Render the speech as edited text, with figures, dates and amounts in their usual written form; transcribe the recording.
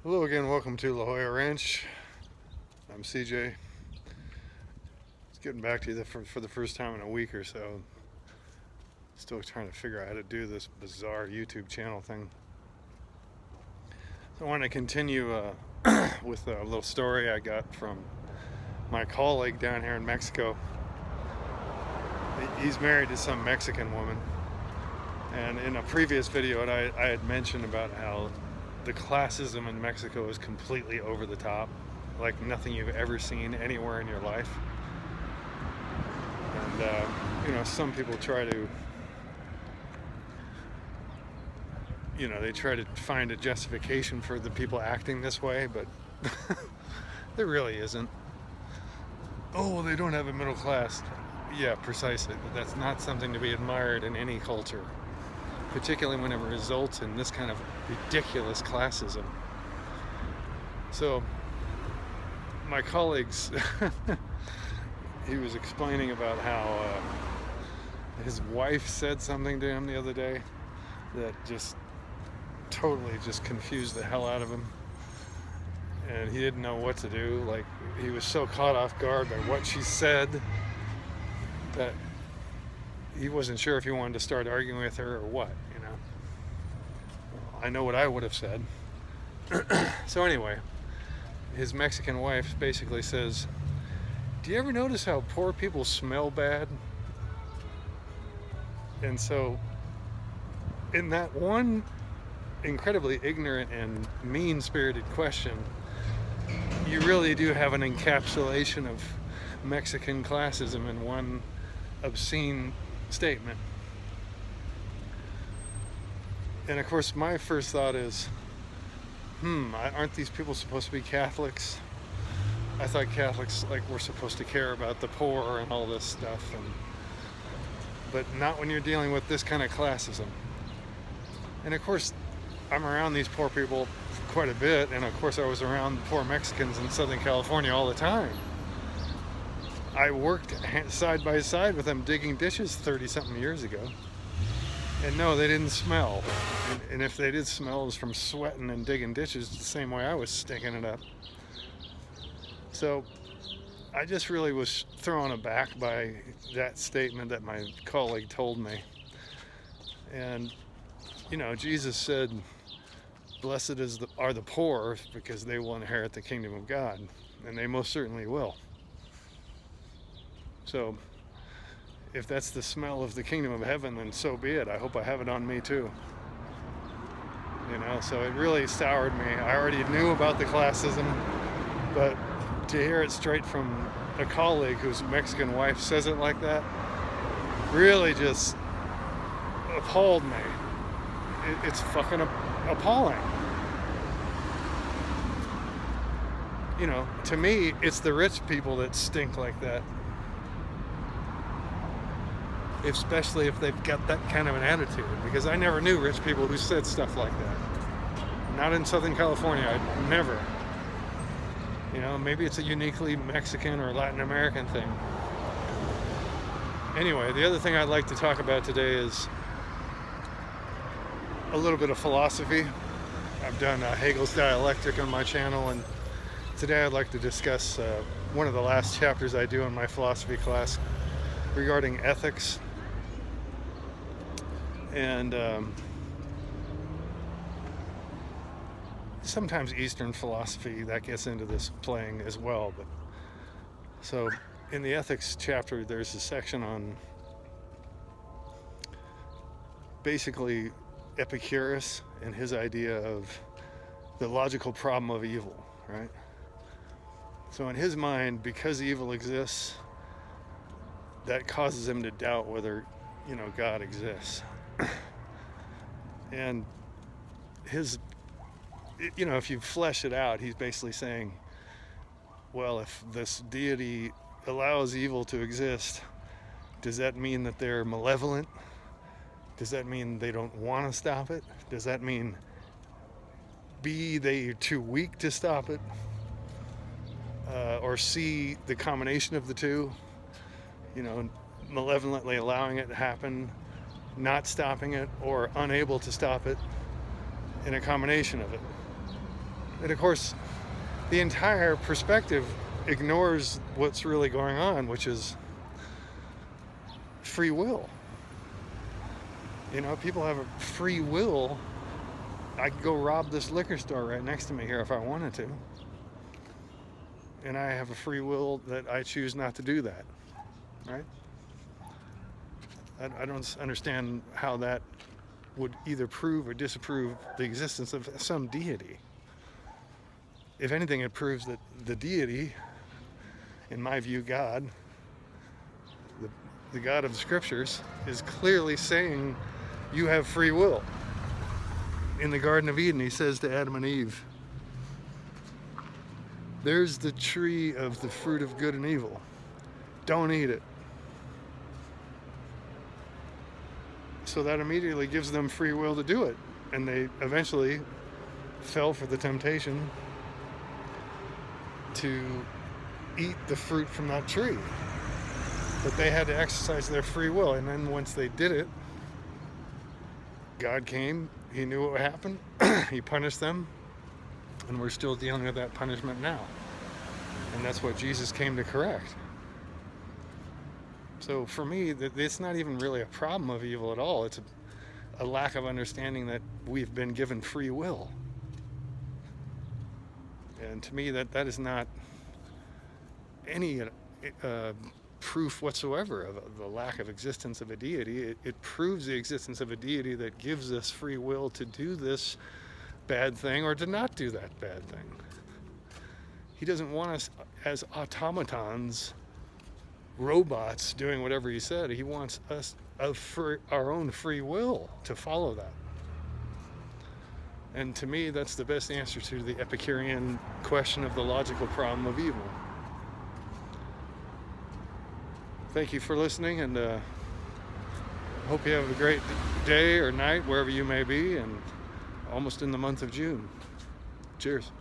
Hello again, welcome to La Jolla Ranch. I'm CJ. Just getting back to you for the first time in a week or so. Still trying to figure out how to do this bizarre YouTube channel thing. So I want to continue with a little story I got from my colleague down here in Mexico. He's married to some Mexican woman. And in a previous video, I had mentioned about how the classism in Mexico is completely over the top, like nothing you've ever seen anywhere in your life. And some people try to, they try to find a justification for the people acting this way, but there really isn't. Oh, they don't have a middle class. Yeah, precisely. But that's not something to be admired in any culture, particularly when it results in this kind of ridiculous classism. So my colleagues, he was explaining about how his wife said something to him the other day that just totally just confused the hell out of him, and he didn't know what to do. Like, he was so caught off guard by what she said that he wasn't sure if he wanted to start arguing with her or what. I know what I would have said. So anyway, his Mexican wife basically says, "Do you ever notice how poor people smell bad?" And so in that one incredibly ignorant and mean-spirited question, you really do have an encapsulation of Mexican classism in one obscene statement. And of course, my first thought is, aren't these people supposed to be Catholics? I thought Catholics were supposed to care about the poor and all this stuff, but not when you're dealing with this kind of classism. And of course, I'm around these poor people quite a bit, and of course I was around poor Mexicans in Southern California all the time. I worked side by side with them digging ditches 30-something years ago. And no, they didn't smell. And if they did smell, it was from sweating and digging ditches the same way I was stinking it up. So I just really was thrown aback by that statement that my colleague told me. And, Jesus said, "Blessed are the poor, because they will inherit the kingdom of God." And they most certainly will. So if that's the smell of the kingdom of heaven, then so be it. I hope I have it on me too. So it really soured me. I already knew about the classism, but to hear it straight from a colleague whose Mexican wife says it like that really just appalled me. It's fucking appalling. To me, it's the rich people that stink like that. Especially if they've got that kind of an attitude, because I never knew rich people who said stuff like that. Not in Southern California, I'd never. Maybe it's a uniquely Mexican or Latin American thing. Anyway, the other thing I'd like to talk about today is a little bit of philosophy. I've done Hegel's dialectic on my channel, and today I'd like to discuss one of the last chapters I do in my philosophy class regarding ethics. And sometimes Eastern philosophy that gets into this playing as well. But so in the ethics chapter, there's a section on basically Epicurus and his idea of the logical problem of evil, right? So in his mind, because evil exists, that causes him to doubt whether, God exists. And if you flesh it out, he's basically saying, well, if this deity allows evil to exist, does that mean that they're malevolent? Does that mean they don't want to stop it? Does that mean B, they're too weak to stop it? Or C, the combination of the two? Malevolently allowing it to happen, not stopping it, or unable to stop it, in a combination of it. And of course, the entire perspective ignores what's really going on, which is free will. You know, people have a free will. I could go rob this liquor store right next to me here if I wanted to. And I have a free will that I choose not to do that, right? I don't understand how that would either prove or disapprove the existence of some deity. If anything, it proves that the deity, in my view, God, the God of the scriptures, is clearly saying you have free will. In the Garden of Eden, he says to Adam and Eve, there's the tree of the fruit of good and evil. Don't eat it. So that immediately gives them free will to do it. And they eventually fell for the temptation to eat the fruit from that tree. But they had to exercise their free will. And then once they did it, God came, he knew what would happen, he punished them, and we're still dealing with that punishment now. And that's what Jesus came to correct. So for me, it's not even really a problem of evil at all. It's a lack of understanding that we've been given free will. And to me, that is not any proof whatsoever of the lack of existence of a deity. It proves the existence of a deity that gives us free will to do this bad thing or to not do that bad thing. He doesn't want us as automatons, robots doing whatever he said. He wants us of our own free will to follow that. And to me, that's the best answer to the Epicurean question of the logical problem of evil. Thank you for listening, and hope you have a great day or night wherever you may be, and almost in the month of June. Cheers.